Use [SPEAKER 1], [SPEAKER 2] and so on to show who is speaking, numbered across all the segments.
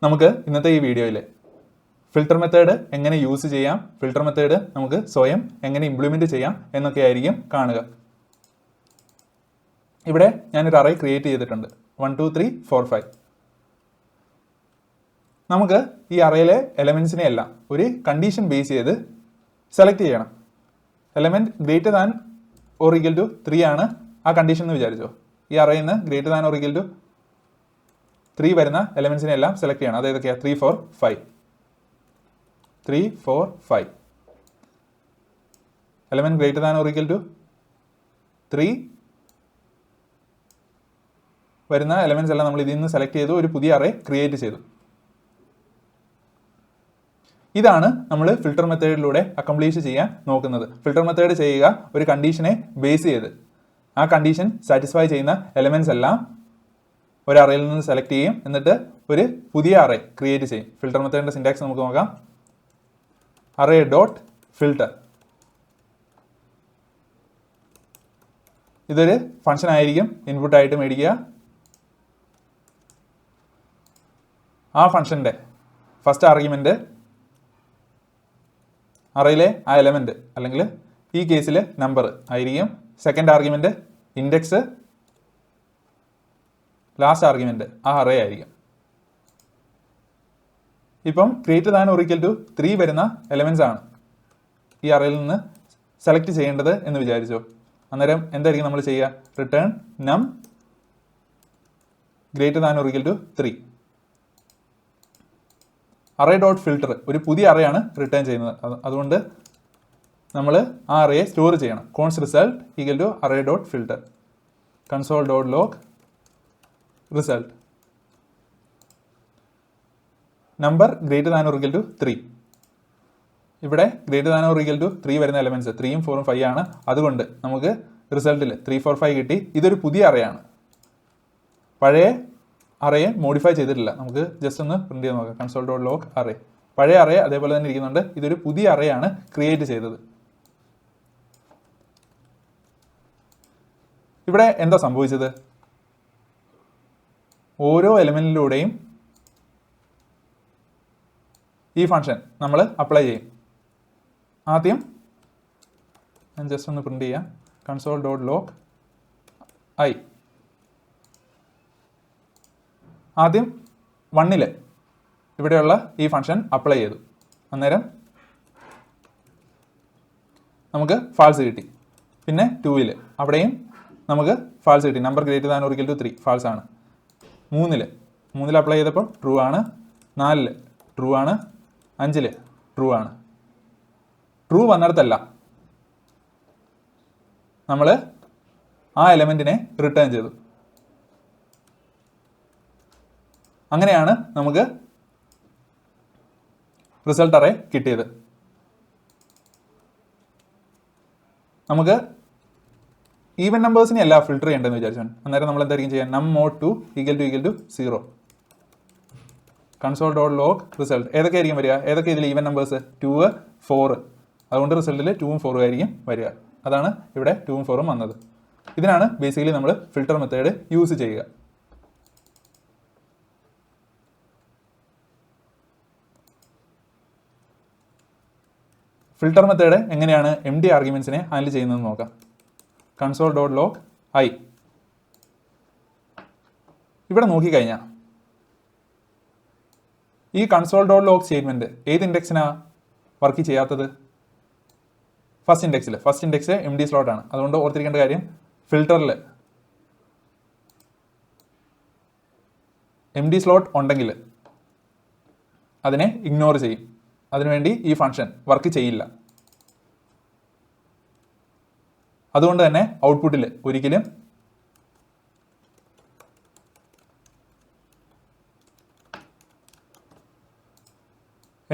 [SPEAKER 1] നമുക്ക് ഇന്നത്തെ ഈ വീഡിയോയിൽ ഫിൽട്ടർ മെത്തേഡ് എങ്ങനെ യൂസ് ചെയ്യാം, ഫിൽട്ടർ മെത്തേഡ് നമുക്ക് സ്വയം എങ്ങനെ ഇംപ്ലിമെൻറ്റ് ചെയ്യാം എന്നൊക്കെ ആയിരിക്കും കാണുക. ഇവിടെ ഞാനൊരു അറേ ക്രിയേറ്റ് ചെയ്തിട്ടുണ്ട് 1 2 3 4 5. നമുക്ക് ഈ അറേയിലെ എലമെൻസിനെ എല്ലാം ഒരു കണ്ടീഷൻ ബേസ് ചെയ്ത് സെലക്ട് ചെയ്യണം. Element greater than or equal to 3 ആണ് ആ കണ്ടീഷൻ എന്ന് വിചാരിച്ചോ. ഈ അറയിൽ നിന്ന് greater than or equal to 3 വരുന്ന എലമെൻസിനെ എല്ലാം സെലക്ട് ചെയ്യണം. അത് ഏതൊക്കെയാണ്? 3 4 5. 3 4 5 element greater than or equal to 3 വരുന്ന എലമെന്റ്സ് എല്ലാം നമ്മൾ ഇതിൽ നിന്ന് സെലക്ട് ചെയ്തു ഒരു പുതിയ അറേ ക്രിയേറ്റ് ചെയ്തു. ഇതാണ് നമ്മൾ ഫിൽട്ടർ മെത്തേഡിലൂടെ അക്കംപ്ലീഷ് ചെയ്യാൻ നോക്കുന്നത്. ഫിൽട്ടർ മെത്തേഡ് ചെയ്യുക ഒരു കണ്ടീഷനെ ബേസ് ചെയ്ത് ആ കണ്ടീഷൻ സാറ്റിസ്ഫൈ ചെയ്യുന്ന എലമെന്റ്സ് എല്ലാം ഒരു അറയിൽ നിന്ന് സെലക്ട് ചെയ്യും, എന്നിട്ട് ഒരു പുതിയ അറേ ക്രിയേറ്റ് ചെയ്യും. ഫിൽട്ടർ മെത്തേഡിന്റെ സിന്റാക്സ് നമുക്ക് നോക്കാം. Array dot filter. ഇതൊരു ഫംഗ്ഷൻ ആയിരിക്കും ഇൻപുട്ട് ആയിട്ട് മേടിക്കുക. ആ ഫംഗ്ഷന്റെ ഫസ്റ്റ് ആർഗ്യുമെന്റ് അറയിലെ ആ എലമെന്റ് അല്ലെങ്കിൽ ഈ കേസിൽ നമ്പർ ആയിരിക്കും. Second argument index, last argument ആ അറേ ആയിരിക്കും. ഇപ്പം greater than or equal to 3 വരുന്ന എലമെന്റ്സ് ആണ് ഈ അറയിൽ നിന്ന് സെലക്ട് ചെയ്യേണ്ടത് എന്ന് വിചാരിച്ചോ. അന്നേരം എന്തായിരിക്കും നമ്മൾ ചെയ്യുക? Return num greater than or equal to 3. Array dot filter ഒരു പുതിയ അറയാണ് റിട്ടേൺ ചെയ്യുന്നത്. അതുകൊണ്ട് നമ്മൾ ആ അറയെ സ്റ്റോർ ചെയ്യണം. Const result equal to array dot filter console dot log result number greater than or equal to 3. ഇവിടെ greater than or equal to 3 വരുന്ന എലമെന്റ്സ് 3 4 5 ആണ്. അതുകൊണ്ട് നമുക്ക് റിസൾട്ടിൽ 3 4 5 കിട്ടി. ഇതൊരു പുതിയ അറയാണ്, പഴയ അറയെ മോഡിഫൈ ചെയ്തിട്ടില്ല. നമുക്ക് ജസ്റ്റ് ഒന്ന് പ്രിന്റ് ചെയ്ത് നോക്കാം. Console dot log array. പഴയ അറേ അതേപോലെ തന്നെ ഇരിക്കുന്നുണ്ട്. ഇതൊരു പുതിയ അറയാണ് ക്രിയേറ്റ് ചെയ്തത്. ഇവിടെ എന്താ സംഭവിച്ചത്? ഓരോ എലമെന്റിലൂടെയും ഈ ഫംഗ്ഷൻ നമ്മൾ അപ്ലൈ ചെയ്യും. ആദ്യം ഞാൻ ജസ്റ്റ് ഒന്ന് പ്രിന്റ് ചെയ്യാം. Console dot log I. ആദ്യം 1 ഇവിടെയുള്ള ഈ ഫംഗ്ഷൻ അപ്ലൈ ചെയ്തു. അന്നേരം നമുക്ക് ഫാൾസ് കിട്ടി. പിന്നെ 2 അവിടെയും നമുക്ക് ഫാൾസ് കിട്ടി. Number greater than or equal to 3 false ആണ്. 3 അപ്ലൈ ചെയ്തപ്പോൾ ട്രൂ ആണ്. 4 ട്രൂ ആണ്. 5 ട്രൂ ആണ്. ട്രൂ വന്നിടത്തല്ല നമ്മൾ ആ എലമെന്റിനെ റിട്ടേൺ ചെയ്തു. അങ്ങനെയാണ് നമുക്ക് റിസൾട്ട് അറേ കിട്ടിയത്. നമുക്ക് ഈവൻ നമ്പേഴ്സിനെ അല്ല ഫിൽട്ടർ ചെയ്യേണ്ടതെന്ന് വിചാരിച്ചു. അന്നേരം നമ്മൾ എന്തായിരിക്കും ചെയ്യുക? Num mod 2 equal to 0. Console dot log result. ഏതൊക്കെ ആയിരിക്കും വരിക? ഏതൊക്കെ ഇതിൽ ഈവൻ നമ്പേഴ്സ്? 2 4. അതുകൊണ്ട് റിസൾട്ടിൽ 2 4 ആയിരിക്കും വരിക. അതാണ് ഇവിടെ 2 4 വന്നത്. ഇതിനാണ് ബേസിക്കലി നമ്മൾ ഫിൽട്ടർ മെത്തേഡ് യൂസ് ചെയ്യുക. ഫിൽട്ടർ മെത്തേഡ് എങ്ങനെയാണ് എം ഡി ആർഗ്യുമെന്റ്സിനെ ഹാൻഡിൽ ചെയ്യുന്നതെന്ന് നോക്കാം. Console dot log I. ഇവിടെ നോക്കിക്കഴിഞ്ഞാൽ ഈ കൺസോൾ ഡോട്ട് ലോഗ് സ്റ്റേറ്റ്മെന്റ് ഏത് ഇൻഡെക്സിനാ വർക്ക് ചെയ്യാത്തത്? ഫസ്റ്റ് ഇൻഡെക്സിൽ. First index empty slot ആണ്. അതുകൊണ്ട് ഓർത്തിരിക്കേണ്ട കാര്യം, ഫിൽട്ടറിൽ എം ഡി സ്ലോട്ട് ഉണ്ടെങ്കിൽ അതിനെ ഇഗ്നോർ ചെയ്യും. അതിനുവേണ്ടി ഈ ഫംഗ്ഷൻ വർക്ക് ചെയ്യില്ല. അതുകൊണ്ട് തന്നെ ഔട്ട്പുട്ടിൽ ഒരിക്കലും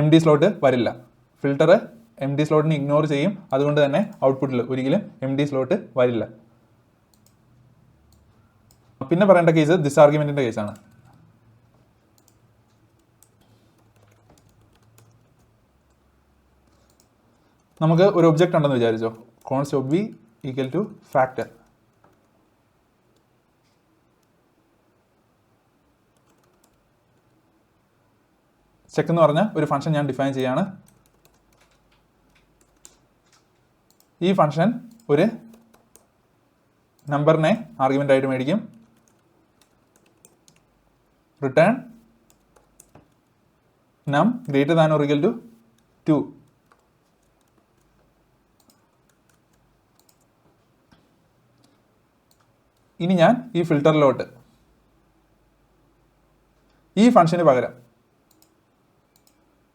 [SPEAKER 1] എം ഡി സ്ലോട്ട് വരില്ല. ഫിൽട്ടർ എം ഡി സ്ലോട്ടിനെ ഇഗ്നോർ ചെയ്യും. അതുകൊണ്ട് തന്നെ ഔട്ട്പുട്ടിൽ ഒരിക്കലും എം ഡി സ്ലോട്ട് വരില്ല. പിന്നെ പറയേണ്ട കേസ് ദിസ് ആർഗ്യുമെന്റിന്റെ കേസാണ്. നമുക്ക് ഒരു ഒബ്ജക്റ്റ് ഉണ്ടെന്ന് വിചാരിച്ചോ. Const of B equal two factor. Check എന്ന് പറഞ്ഞ ഒരു ഫംഗ്ഷൻ ഞാൻ ഡിഫൈൻ ചെയ്യാണ്. ഈ ഫംഗ്ഷൻ ഒരു നമ്പറിനെ ആർഗ്യുമെൻ്റ് ആയിട്ട് മേടിക്കും. Return num greater than or equal to 2. ഇനി ഞാൻ ഈ ഫിൽട്ടറിലോട്ട് ഈ ഫംഗ്ഷന് പകരം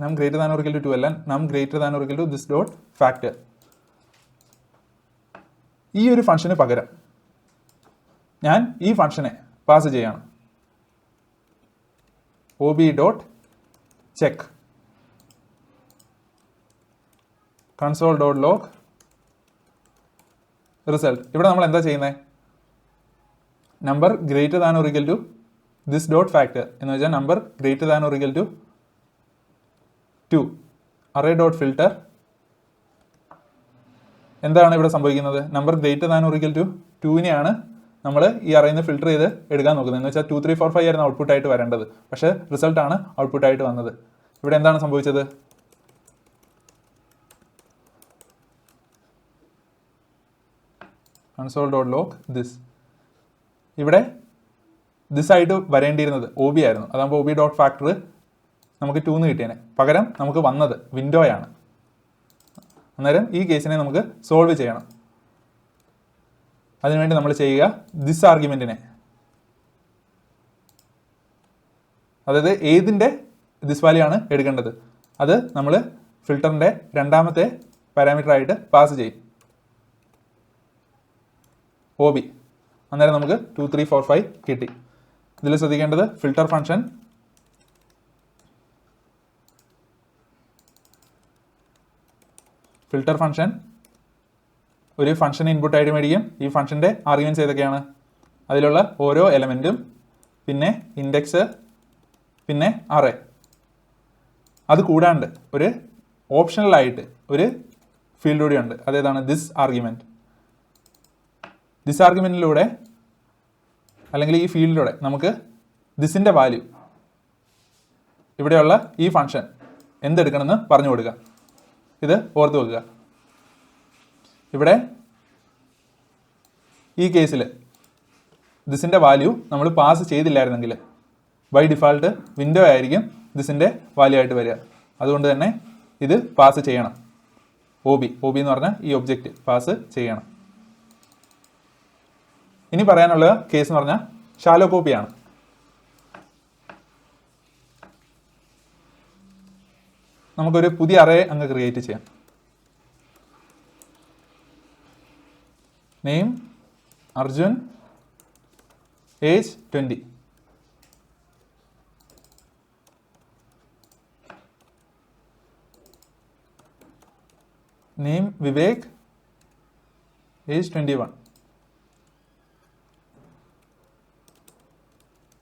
[SPEAKER 1] num greater than or equal to 2 അല്ല, num greater than or equal to this dot factor, ഈ ഒരു ഫംഗ്ഷന് പകരം ഞാൻ ഈ ഫംഗ്ഷനെ പാസ് ചെയ്യാണ്. ob dot check console dot log result. ഇവിടെ നമ്മൾ എന്താ ചെയ്യുന്നത്? Number greater than or equal to this dot factor എന്ന് വെച്ചാൽ number greater than or equal to 2 array dot filter. എന്താണ് ഇവിടെ സംഭവിക്കുന്നത്? Number greater than or equal to 2നെയാണ് നമ്മൾ ഈ അറേയിൽ നിന്ന് ഫിൽട്ടർ ചെയ്ത് എടുക്കാൻ നോക്കുന്നത്. എന്ന് വെച്ചാൽ 2, 3, 4, 5 ആയിരുന്നു ഔട്ട്പുട്ടായിട്ട് വരേണ്ടത്, പക്ഷേ റിസൾട്ടാണ് ഔട്ട്പുട്ടായിട്ട് വന്നത്. ഇവിടെ എന്താണ് സംഭവിച്ചത്? Console dot log this. ഇവിടെ ദിസ് ആയിട്ട് വരേണ്ടിയിരുന്നത് OB ആയിരുന്നു. അതാകുമ്പോൾ OB ഡോട്ട് ഫാക്ടർ നമുക്ക് 2 എന്ന് കിട്ടിയേനെ. പകരം നമുക്ക് വന്നത് വിൻഡോയാണ്. അന്നേരം ഈ കേസിനെ നമുക്ക് സോൾവ് ചെയ്യണം. അതിനുവേണ്ടി നമ്മൾ ചെയ്യുക ദിസ് ആർഗ്യുമെൻറ്റിനെ, അതായത് ഏതിൻ്റെ ദിസ് വാല്യൂ ആണ് എടുക്കേണ്ടത് അത് നമ്മൾ ഫിൽട്ടറിൻ്റെ രണ്ടാമത്തെ പാരാമീറ്റർ ആയിട്ട് പാസ് ചെയ്യും, OB. അന്നേരം നമുക്ക് 2, 3, 4, 5 കിട്ടി. ഇതിൽ ശ്രദ്ധിക്കേണ്ടത് ഫിൽട്ടർ ഫംഗ്ഷൻ ഒരു ഫംഗ്ഷൻ ഇൻപുട്ട് ആയിട്ട് മേടിക്കും. ഈ ഫംഗ്ഷൻ്റെ ആർഗ്യുമെൻറ്റ്സ് ഏതൊക്കെയാണ്? അതിലുള്ള ഓരോ എലമെൻറ്റും, പിന്നെ ഇൻഡെക്സ്, പിന്നെ അറേ. അത് കൂടാണ്ട് ഒരു ഓപ്ഷണലായിട്ട് ഒരു ഫീൽഡ് കൂടി ഉണ്ട്. അതേതാണ്? This argument. ദിസ് ആർഗ്യുമെൻറ്റിലൂടെ അല്ലെങ്കിൽ ഈ ഫീൽഡിലൂടെ നമുക്ക് ദിസിൻ്റെ വാല്യൂ, ഇവിടെയുള്ള ഈ ഫംഗ്ഷൻ എന്തെടുക്കണമെന്ന് പറഞ്ഞു കൊടുക്കുക. ഇത് ഓർത്ത് വെക്കുക. ഇവിടെ ഈ കേസിൽ ദിസിൻ്റെ വാല്യൂ നമ്മൾ പാസ് ചെയ്തില്ലായിരുന്നെങ്കിൽ ബൈ ഡിഫാൾട്ട് വിൻഡോ ആയിരിക്കും ദിസിൻ്റെ വാല്യൂ ആയിട്ട് വരിക. അതുകൊണ്ട് തന്നെ ഇത് പാസ് ചെയ്യണം. OB എന്ന് പറഞ്ഞാൽ ഈ ഒബ്ജക്റ്റ് പാസ് ചെയ്യണം. ഇനി പറയാനുള്ള കേസ് എന്ന് പറഞ്ഞാൽ ഷാലോ കോപ്പിയാണ്. നമുക്കൊരു പുതിയ അറേ അങ്ങ് ക്രിയേറ്റ് ചെയ്യാം. Name Arjun, age 20. Name Vivek, age 21.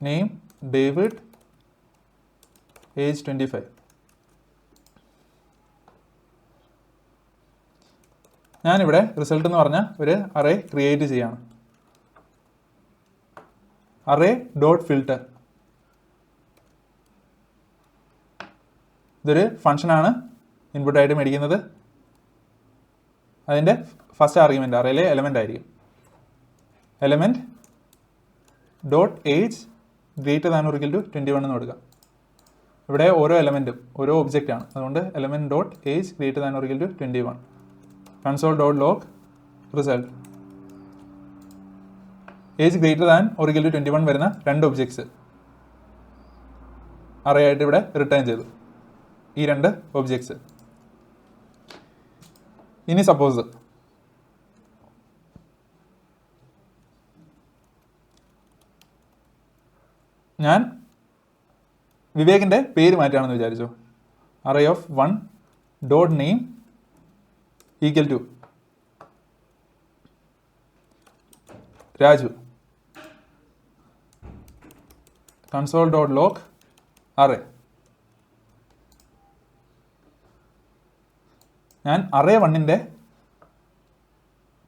[SPEAKER 1] Name David, age 25. ഞാനിവിടെ റിസൾട്ട് എന്ന് പറഞ്ഞ ഒരു അറേ ക്രിയേറ്റ് ചെയ്യാണ്. Array dot filter. ഇതൊരു ഫംഗ്ഷനാണ് ഇൻപുട്ടായിട്ട് മേടിക്കുന്നത്. അതിൻ്റെ ഫസ്റ്റ് ആർഗ്യുമെൻ്റ് അറേയിലെ എലമെൻ്റ് ആയിരിക്കും. Element dot age greater than or equal to 21 എന്ന് കൊടുക്കുക. ഇവിടെ ഓരോ എലമെൻറ്റും ഓരോ ഒബ്ജക്റ്റാണ്. അതുകൊണ്ട് element dot age greater than or equal to 21. Console dot log result. Age greater than or equal to 21 വരുന്ന രണ്ട് ഒബ്ജക്ട്സ് അറേ ആയിട്ട് ഇവിടെ റിട്ടേൺ ചെയ്തു, ഈ രണ്ട് ഒബ്ജക്ട്സ്. ഇനി സപ്പോസ് ഞാൻ വിവേകിൻ്റെ പേര് മാറ്റുകയാണെന്ന് വിചാരിച്ചോ. Array of 1 dot name equal to Raju. Console dot log array. ഞാൻ അറേ 1ൻ്റെ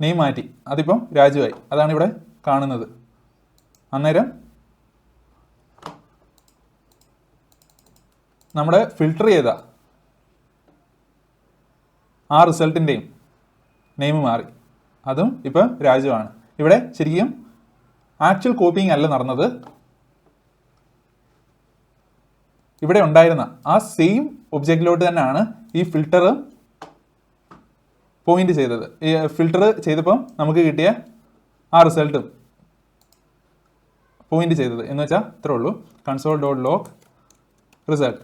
[SPEAKER 1] നെയിം മാറ്റി, അതിപ്പം രാജുവായി. അതാണ് ഇവിടെ കാണുന്നത്. അന്നേരം നമ്മുടെ ഫിൽട്ടർ ചെയ്ത ആ റിസൾട്ടിൻ്റെയും നെയിം മാറി, അതും ഇപ്പം രാജുവാണ്. ഇവിടെ ശരിക്കും ആക്ച്വൽ കോപ്പിംഗ് അല്ല നടന്നത്, ഇവിടെ ഉണ്ടായിരുന്ന ആ സെയിം ഒബ്ജക്റ്റിലോട്ട് തന്നെയാണ് ഈ ഫിൽട്ടർ പോയിന്റ് ചെയ്തത്. ഈ ഫിൽട്ടർ ചെയ്തപ്പം നമുക്ക് കിട്ടിയ ആ റിസൾട്ടും പോയിന്റ് ചെയ്തത് എന്ന് വെച്ചാൽ ഇത്രേ ഉള്ളൂ. Console dot log result.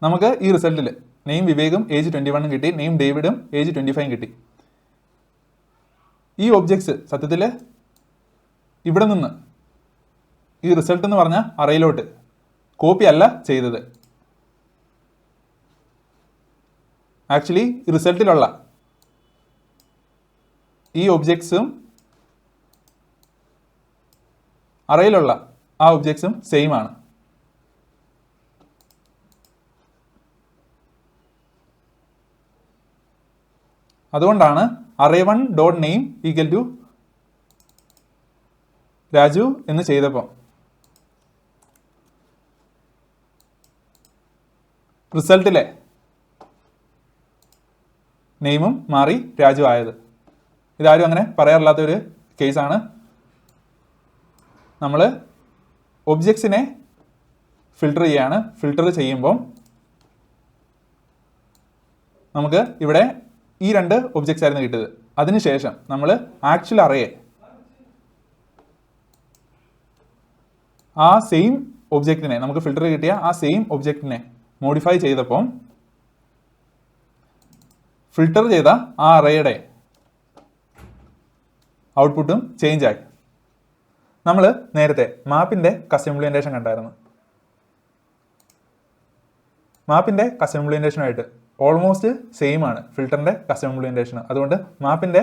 [SPEAKER 1] നമുക്ക് ഈ റിസൾട്ടിൽ നെയിം വിവേകും ഏജ് 21 കിട്ടി, നെയിം ഡേവിഡും ഏജ് 25 കിട്ടി. ഈ ഒബ്ജക്ട്സ് സത്യത്തിൽ ഇവിടെ നിന്ന് ഈ റിസൾട്ട് എന്ന് പറഞ്ഞ അറയിലോട്ട് കോപ്പി അല്ല ചെയ്തത്. ആക്ച്വലി റിസൾട്ടിലുള്ള ഈ ഒബ്ജക്ട്സും അറയിലുള്ള ആ ഒബ്ജക്ട്സും സെയിം ആണ്. അതുകൊണ്ടാണ് array1 dot name equal to Raju എന്ന് ചെയ്തപ്പോൾ റിസൾട്ടിലെ നെയിമും മാറി രാജു ആയത്. ഇതാരും അങ്ങനെ പറയാറില്ലാത്തൊരു കേസാണ്. നമ്മൾ ഒബ്ജക്ട്സിനെ ഫിൽട്ടർ ചെയ്യാണ്. ഫിൽട്ടർ ചെയ്യുമ്പം നമുക്ക് ഇവിടെ ഈ രണ്ട് ഒബ്ജക്ട്സ് ആയിരുന്നു കിട്ടിയത്. അതിനുശേഷം നമ്മൾ ആക്ച്വൽ അറയെ ആ സെയിം ഒബ്ജക്റ്റിനെ, നമുക്ക് ഫിൽട്ടർ കിട്ടിയ ആ സെയിം ഒബ്ജക്റ്റിനെ മോഡിഫൈ ചെയ്തപ്പം ഫിൽട്ടർ ചെയ്ത ആ അറയുടെ ഔട്ട്പുട്ടും ചേഞ്ച് ആയി. നമ്മൾ നേരത്തെ മാപ്പിൻ്റെ കസ്റ്റം ഇംപ്ലിമെന്റേഷൻ കണ്ടായിരുന്നു. മാപ്പിൻ്റെ കസ്റ്റം ഇംപ്ലിമെന്റേഷനുമായിട്ട് ഓൾമോസ്റ്റ് സെയിം ആണ് ഫിൽട്ടറിൻ്റെ കസ്റ്റം ഇംപ്ലിമെന്റേഷൻ. അതുകൊണ്ട് മാപ്പിൻ്റെ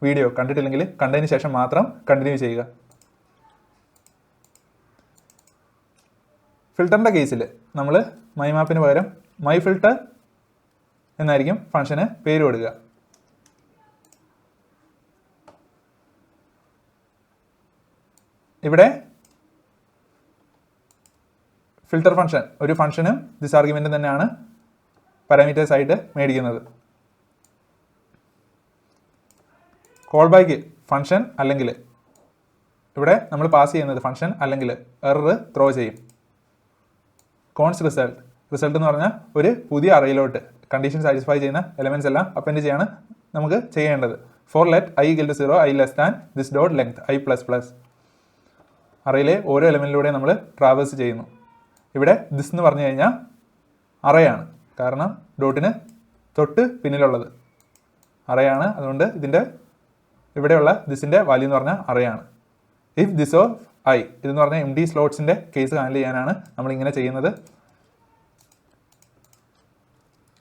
[SPEAKER 1] വീഡിയോ കണ്ടിട്ടില്ലെങ്കിൽ കണ്ടതിന് ശേഷം മാത്രം കണ്ടിന്യൂ ചെയ്യുക. ഫിൽട്ടറിൻ്റെ കേസിൽ നമ്മൾ മൈ മാപ്പിന് പകരം മൈ ഫിൽട്ടർ എന്നായിരിക്കും ഫംഗ്ഷന് പേര് കൊടുക്കുക. ഇവിടെ ഫിൽട്ടർ ഫംഗ്ഷൻ ഒരു ഫംഗ്ഷനും ദിസ് ആർഗ്യുമെന്റും തന്നെയാണ് പാരാമീറ്റേഴ്സ് ആയിട്ട് മേടിക്കുന്നത്. കോൾ ബാക്ക് ഫംഗ്ഷൻ അല്ലെങ്കിൽ ഇവിടെ നമ്മൾ പാസ് ചെയ്യുന്നത് ഫംഗ്ഷൻ അല്ലെങ്കിൽ എറർ ത്രോ ചെയ്യും. കോൺസ് റിസൾട്ട് എന്ന് പറഞ്ഞാൽ ഒരു പുതിയ അറയിലോട്ട് കണ്ടീഷൻ സാറ്റിസ്ഫൈ ചെയ്യുന്ന എലമെന്റ്സ് എല്ലാം അപ്പൻഡ് ചെയ്യാണ് നമുക്ക് ചെയ്യേണ്ടത്. For let i equal to 0, i less than this dot length i plus plus. അറയിലെ ഓരോ എലമെന്റിലൂടെ നമ്മൾ ട്രാവേഴ്സ് ചെയ്യുന്നു. ഇവിടെ ദിസ് എന്ന് പറഞ്ഞു കഴിഞ്ഞാൽ അറയാണ്, കാരണം ഡോട്ടിന് തൊട്ട് പിന്നിലുള്ളത് അറയാണ്. അതുകൊണ്ട് ഇതിൻ്റെ ഇവിടെയുള്ള ദിസിൻ്റെ വാല്യൂ എന്ന് പറഞ്ഞാൽ അറയാണ്. ഇഫ് ദിസ് ഓഫ് ഐ ഇതെന്ന് പറഞ്ഞാൽ എം ഡി സ്ലോട്ട്സിൻ്റെ കേസ് ഹാൻഡിൽ ചെയ്യാനാണ് നമ്മളിങ്ങനെ ചെയ്യുന്നത്.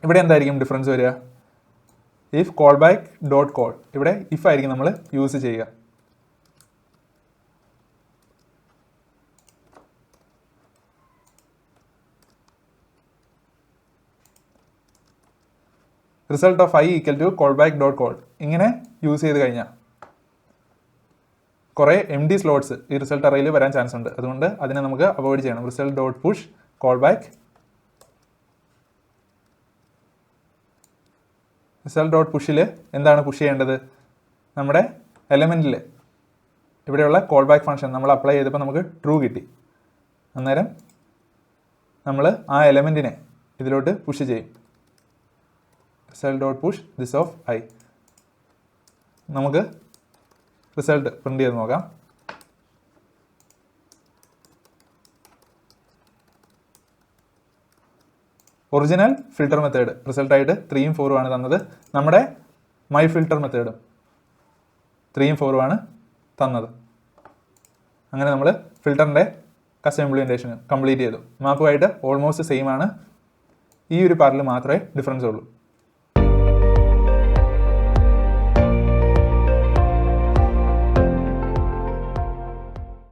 [SPEAKER 1] ഇവിടെ എന്തായിരിക്കും ഡിഫറൻസ് വരിക? If call back dot call, ഇവിടെ ഇഫ് ആയിരിക്കും നമ്മൾ യൂസ് ചെയ്യുക. Result of I equal to call back dot call ഇങ്ങനെ യൂസ് ചെയ്ത് കഴിഞ്ഞാൽ കുറേ എം ഡി സ്ലോട്ട്സ് ഈ റിസൾട്ട് അറയിൽ വരാൻ ചാൻസ് ഉണ്ട്. അതുകൊണ്ട് അതിനെ നമുക്ക് അവോയ്ഡ് ചെയ്യണം. Result dot push call back. Result dot പുഷിൽ എന്താണ് പുഷ് ചെയ്യേണ്ടത്? നമ്മുടെ എലമെൻറ്റിൽ ഇവിടെയുള്ള കോൾ ബാക്ക് ഫംഗ്ഷൻ നമ്മൾ അപ്ലൈ ചെയ്തപ്പോൾ നമുക്ക് ട്രൂ കിട്ടി. അന്നേരം നമ്മൾ ആ എലമെൻറ്റിനെ ഇതിലോട്ട് പുഷ് ചെയ്യും. Result dot push this of I. നമുക്ക് റിസൾട്ട് പ്രിന്റ് ചെയ്ത് നോക്കാം. ഒറിജിനൽ ഫിൽട്ടർ മെത്തേഡ് റിസൾട്ടായിട്ട് 3ഉം 4ഉം ആണ് തന്നത്. നമ്മുടെ മൈ ഫിൽട്ടർ മെത്തേഡും 3ഉം 4ഉം ആണ് തന്നത്. അങ്ങനെ നമ്മൾ ഫിൽട്ടറിൻ്റെ കസ്റ്റം ഇംപ്ലിമെന്റേഷൻ കംപ്ലീറ്റ് ചെയ്തു. മാപ്പുമായിട്ട് ഓൾമോസ്റ്റ് സെയിം ആണ്. ഈ ഒരു പാർട്ടിൽ മാത്രമേ ഡിഫറൻസ് ഉള്ളൂ.